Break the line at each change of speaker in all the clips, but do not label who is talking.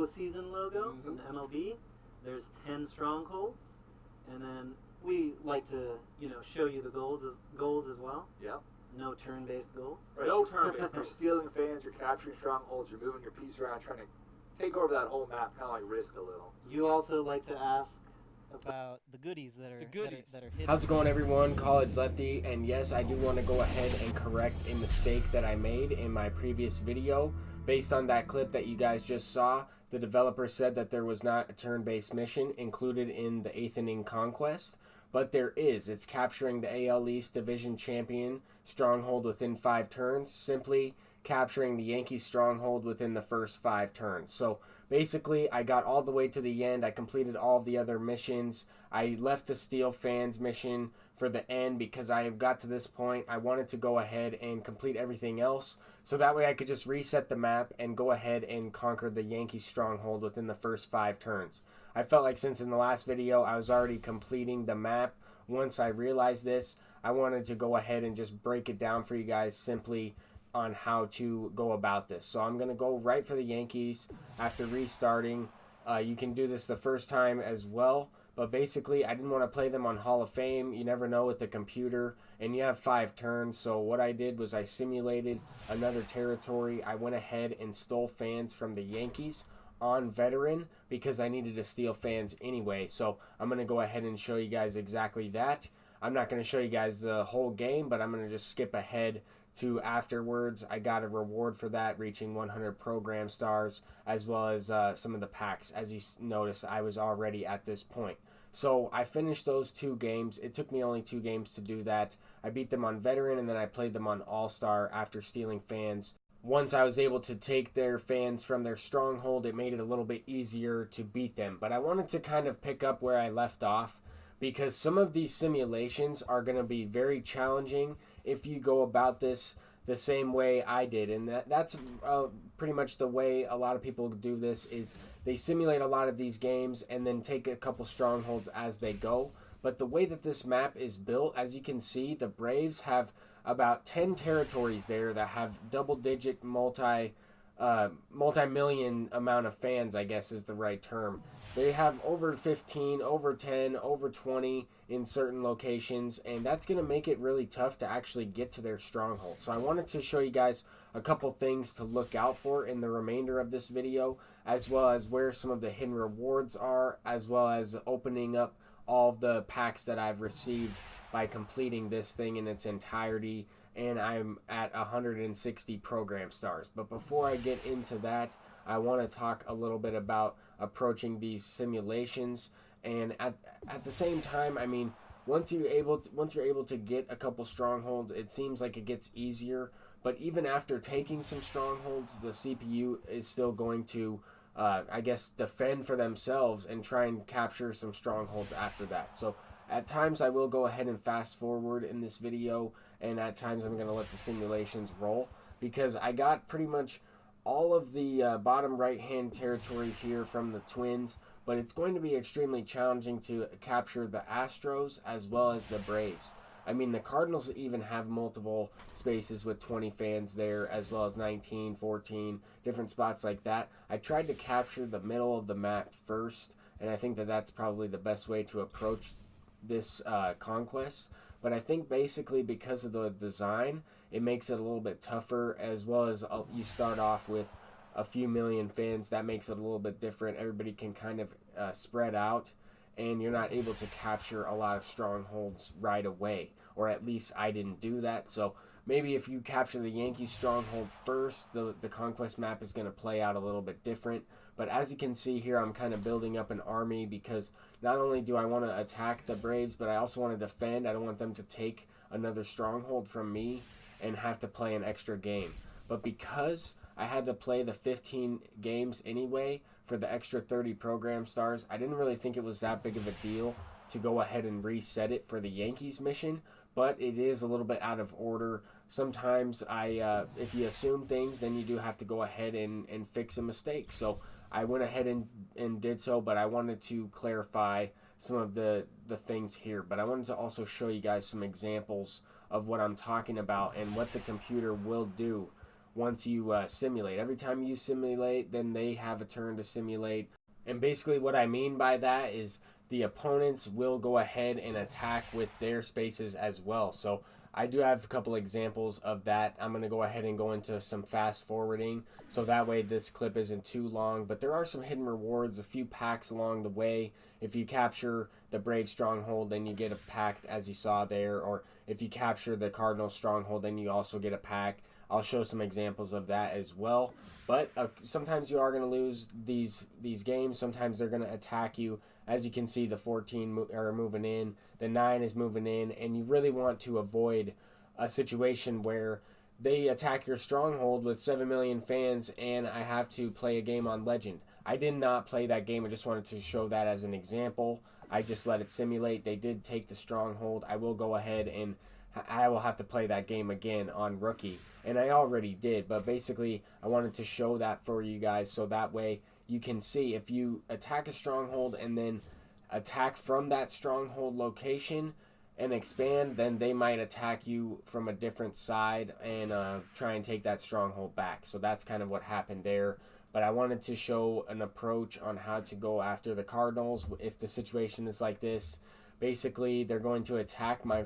postseason logo from the MLB. There's 10 strongholds, and then we like to, show you the goals as well.
Yeah.
No turn-based goals.
Right. No turn-based. You're stealing fans. You're capturing strongholds. You're moving your piece around, trying to take over that whole map, kind of like Risk a little.
You also like to ask about the goodies that are hidden.
How's it going, everyone? College Lefty, and yes, I do want to go ahead and correct a mistake that I made in my previous video. Based on that clip that you guys just saw, the developer said that there was not a turn-based mission included in the 8th inning Conquest, but there is. It's capturing the AL East Division Champion Stronghold within 5 turns, simply capturing the Yankees Stronghold within the first 5 turns. So basically, I got all the way to the end. I completed all of the other missions. I left the Steal Fans mission for the end because I have got to this point. I wanted to go ahead and complete everything else, so that way I could just reset the map and go ahead and conquer the Yankees Stronghold within the first 5 turns. I felt like since in the last video I was already completing the map, once I realized this, I wanted to go ahead and just break it down for you guys simply on how to go about this. So I'm going to go right for the Yankees after restarting. You can do this the first time as well, but basically I didn't want to play them on Hall of Fame. You never know with the computer, and you have 5 turns. So what I did was I simulated another territory. I went ahead and stole fans from the Yankees on veteran because I needed to steal fans anyway. So I'm going to go ahead and show you guys exactly that. I'm not going to show you guys the whole game, but I'm going to just skip ahead to afterwards. I got a reward for that, reaching 100 program stars, as well as some of the packs. As you notice, I was already at this point. So I finished those 2 games. It took me only 2 games to do that. I beat them on veteran, and then I played them on all-star after stealing fans. Once I was able to take their fans from their stronghold, it made it a little bit easier to beat them. But I wanted to kind of pick up where I left off, because some of these simulations are going to be very challenging if you go about this the same way I did. And that's pretty much the way a lot of people do this, is they simulate a lot of these games and then take a couple strongholds as they go. But the way that this map is built, as you can see, the Braves have about 10 territories there that have double-digit multi-million amount of fans, I guess is the right term. They have over 15, over 10, over 20 in certain locations, and that's going to make it really tough to actually get to their stronghold. So I wanted to show you guys a couple things to look out for in the remainder of this video, as well as where some of the hidden rewards are, as well as opening up all of the packs that I've received by completing this thing in its entirety, and I'm at 160 program stars. But before I get into that, I want to talk a little bit about approaching these simulations, and at the same time, I mean, once you're able to get a couple strongholds, it seems like it gets easier. But even after taking some strongholds, the CPU is still going to I guess defend for themselves and try and capture some strongholds after that. So at times I will go ahead and fast forward in this video, and at times I'm going to let the simulations roll, because I got pretty much all of the bottom right hand territory here from the Twins, but it's going to be extremely challenging to capture the Astros as well as the Braves. I mean, the Cardinals even have multiple spaces with 20 fans there, as well as 19, 14, different spots like that. I tried to capture the middle of the map first, and I think that that's probably the best way to approach this Conquest. But I think basically because of the design, it makes it a little bit tougher, as well as you start off with a few million fans. That makes it a little bit different. Everybody can kind of spread out, and you're not able to capture a lot of strongholds right away, or at least I didn't do that. So maybe if you capture the Yankees Stronghold first, the Conquest map is going to play out a little bit different. But as you can see here, I'm kind of building up an army, because not only do I want to attack the Braves, but I also want to defend. I don't want them to take another stronghold from me and have to play an extra game. But because I had to play the 15 games anyway for the extra 30 program stars, I didn't really think it was that big of a deal to go ahead and reset it for the Yankees mission. But it is a little bit out of order. Sometimes if you assume things, then you do have to go ahead and fix a mistake. So I went ahead and did so, but I wanted to clarify some of the things here. But I wanted to also show you guys some examples of what I'm talking about and what the computer will do once you simulate. Every time you simulate, then they have a turn to simulate. And basically what I mean by that is the opponents will go ahead and attack with their spaces as well. So I do have a couple examples of that. I'm going to go ahead and go into some fast forwarding, so that way this clip isn't too long. But there are some hidden rewards, a few packs along the way. If you capture the Brave Stronghold, then you get a pack, as you saw there. Or if you capture the Cardinal Stronghold, then you also get a pack. I'll show some examples of that as well. But sometimes you are going to lose these games. Sometimes they're going to attack you. As you can see, the 14 are moving in, the 9 is moving in, and you really want to avoid a situation where they attack your stronghold with 7 million fans and I have to play a game on Legend. I did not play that game. I just wanted to show that as an example. I just let it simulate. They did take the stronghold. I will go ahead and I will have to play that game again on Rookie, and I already did, but basically I wanted to show that for you guys so that way you can see if you attack a stronghold and then attack from that stronghold location and expand, then they might attack you from a different side and try and take that stronghold back. So that's kind of what happened there. But I wanted to show an approach on how to go after the Cardinals if the situation is like this. Basically, they're going to attack my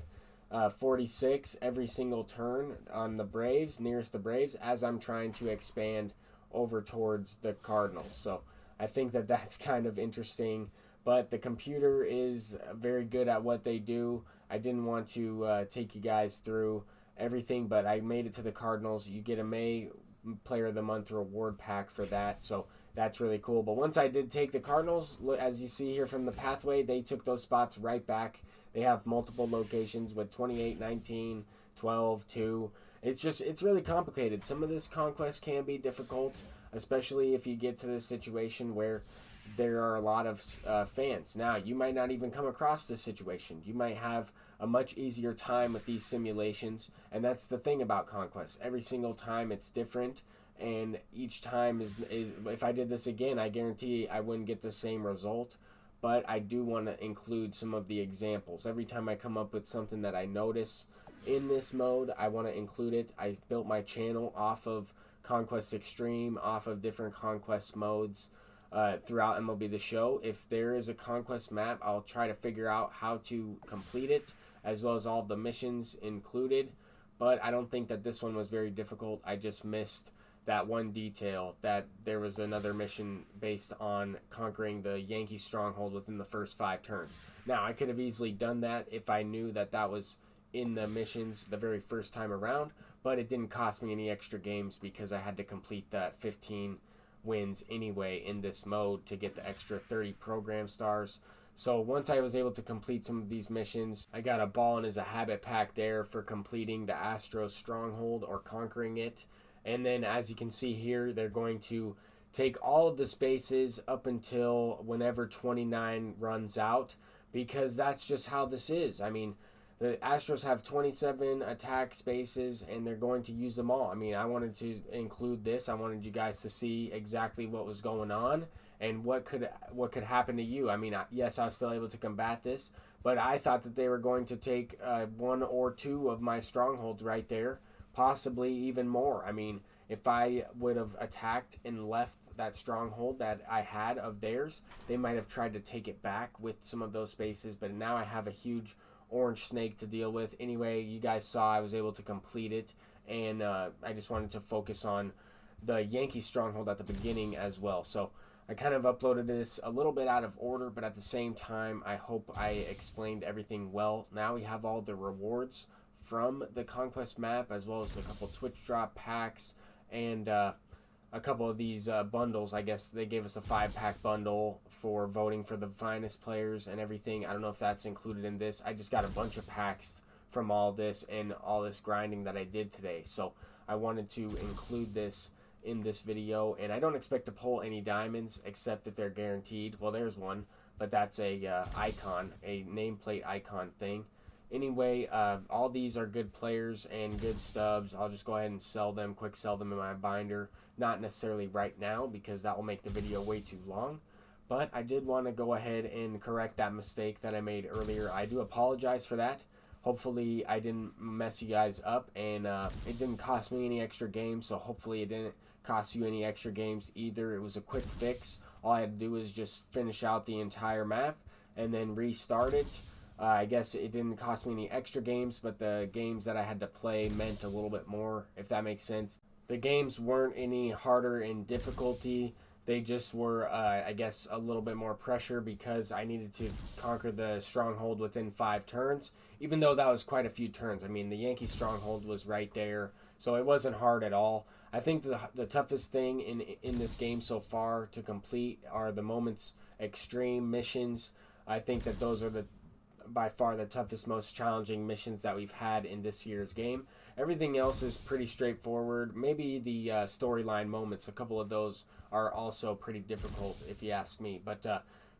46 every single turn on the Braves, nearest the Braves, as I'm trying to expand over towards the Cardinals. So I think that that's kind of interesting, but the computer is very good at what they do. I didn't want to take you guys through everything, but I made it to the Cardinals. You get a May Player of the Month reward pack for that, so that's really cool. But once I did take the Cardinals, as you see here from the pathway, they took those spots right back. They have multiple locations with 28, 19, 12, 2. It's really complicated. Some of this Conquest can be difficult, especially if you get to this situation where there are a lot of fans. Now, you might not even come across this situation. You might have a much easier time with these simulations, and that's the thing about Conquest. Every single time it's different, and each time is if I did this again, I guarantee I wouldn't get the same result. But I do want to include some of the examples. Every time I come up with something that I notice in this mode, I want to include it. I built my channel off of Conquest Extreme, off of different Conquest modes throughout MLB The Show. If there is a Conquest map, I'll try to figure out how to complete it, as well as all the missions included. But I don't think that this one was very difficult. I just missed that one detail, that there was another mission based on conquering the Yankees Stronghold within the first 5 turns. Now, I could have easily done that if I knew that that was in the missions the very first time around, but it didn't cost me any extra games because I had to complete that 15 wins anyway in this mode to get the extra 30 program stars. So once I was able to complete some of these missions, I got a ball and is a habit pack there for completing the Astros Stronghold or conquering it. And then, as you can see here, they're going to take all of the spaces up until whenever 29 runs out, because that's just how this is. I mean, the Astros have 27 attack spaces, and they're going to use them all. I mean, I wanted to include this. I wanted you guys to see exactly what was going on and what could happen to you. I mean, yes, I was still able to combat this, but I thought that they were going to take 1 or 2 of my strongholds right there. Possibly even more. I mean, if I would have attacked and left that stronghold that I had of theirs, they might have tried to take it back with some of those spaces, but now I have a huge orange snake to deal with. Anyway, you guys saw I was able to complete it, and I just wanted to focus on the Yankees Stronghold at the beginning as well. So I kind of uploaded this a little bit out of order, but at the same time, I hope I explained everything well. Now we have all the rewards from the Conquest map, as well as a couple Twitch drop packs and a couple of these bundles. I guess they gave us a 5-pack bundle for voting for the finest players and everything. I don't know if that's included in this. I just got a bunch of packs from all this and all this grinding that I did today, so I wanted to include this in this video. And I don't expect to pull any diamonds except if they're guaranteed. Well, there's one, but that's a icon, a nameplate icon thing. Anyway, all these are good players and good stubs. I'll just go ahead and sell them, quick sell them in my binder. Not necessarily right now, because that will make the video way too long. But I did want to go ahead and correct that mistake that I made earlier. I do apologize for that. Hopefully I didn't mess you guys up, and it didn't cost me any extra games, so hopefully it didn't cost you any extra games either. It was a quick fix. All I had to do was just finish out the entire map and then restart it. I guess it didn't cost me any extra games, but the games that I had to play meant a little bit more, if that makes sense. The games weren't any harder in difficulty. They just were, I guess, a little bit more pressure because I needed to conquer the stronghold within 5 turns, even though that was quite a few turns. I mean, the Yankees Stronghold was right there, so it wasn't hard at all. I think the toughest thing in this game so far to complete are the Moments Extreme missions. I think that those are by far the toughest, most challenging missions that we've had in this year's game. Everything else is pretty straightforward. Maybe the storyline moments, a couple of those are also pretty difficult if you ask me. But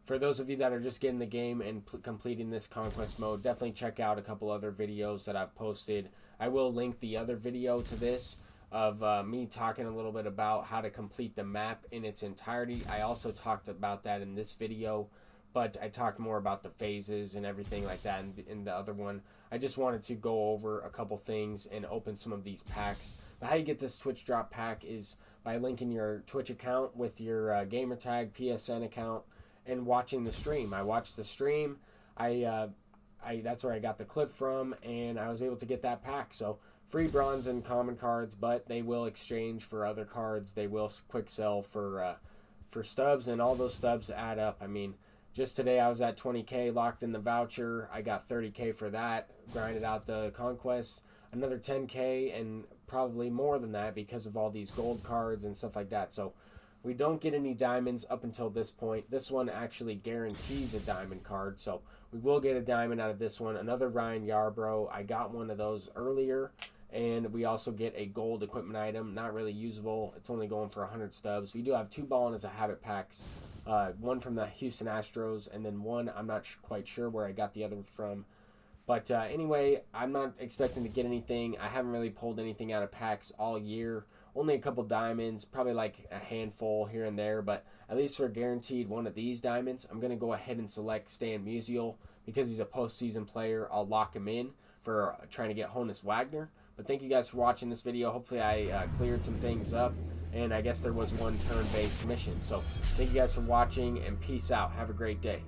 for those of you that are just getting the game and completing this Conquest mode, definitely check out a couple other videos that I've posted. I will link the other video to this of me talking a little bit about how to complete the map in its entirety. I also talked about that in this video, but I talked more about the phases and everything like that in the other one. I just wanted to go over a couple things and open some of these packs. But how you get this Twitch drop pack is by linking your Twitch account with your gamertag PSN account and watching the stream. I watched the stream. That's where I got the clip from, and I was able to get that pack. So free bronze and common cards, but they will exchange for other cards. They will quick sell for stubs, and all those stubs add up. I mean, just today I was at 20K locked in the voucher. I got 30K for that, grinded out the Conquest, another 10K, and probably more than that because of all these gold cards and stuff like that. So we don't get any diamonds up until this point. This one actually guarantees a diamond card, so we will get a diamond out of this one. Another Ryan Yarbrough. I got one of those earlier, and we also get a gold equipment item. Not really usable. It's only going for 100 stubs. We do have 2 Ball as a habit packs. One from the Houston Astros, and then one I'm not quite sure where I got the other from. But anyway, I'm not expecting to get anything. I haven't really pulled anything out of packs all year. Only a couple diamonds, probably like a handful here and there, but at least for guaranteed one of these diamonds, I'm going to go ahead and select Stan Musial because he's a postseason player. I'll lock him in for trying to get Honus Wagner. But thank you guys for watching this video. Hopefully I cleared some things up, and I guess there was one turn-based mission. So thank you guys for watching, and peace out. Have a great day.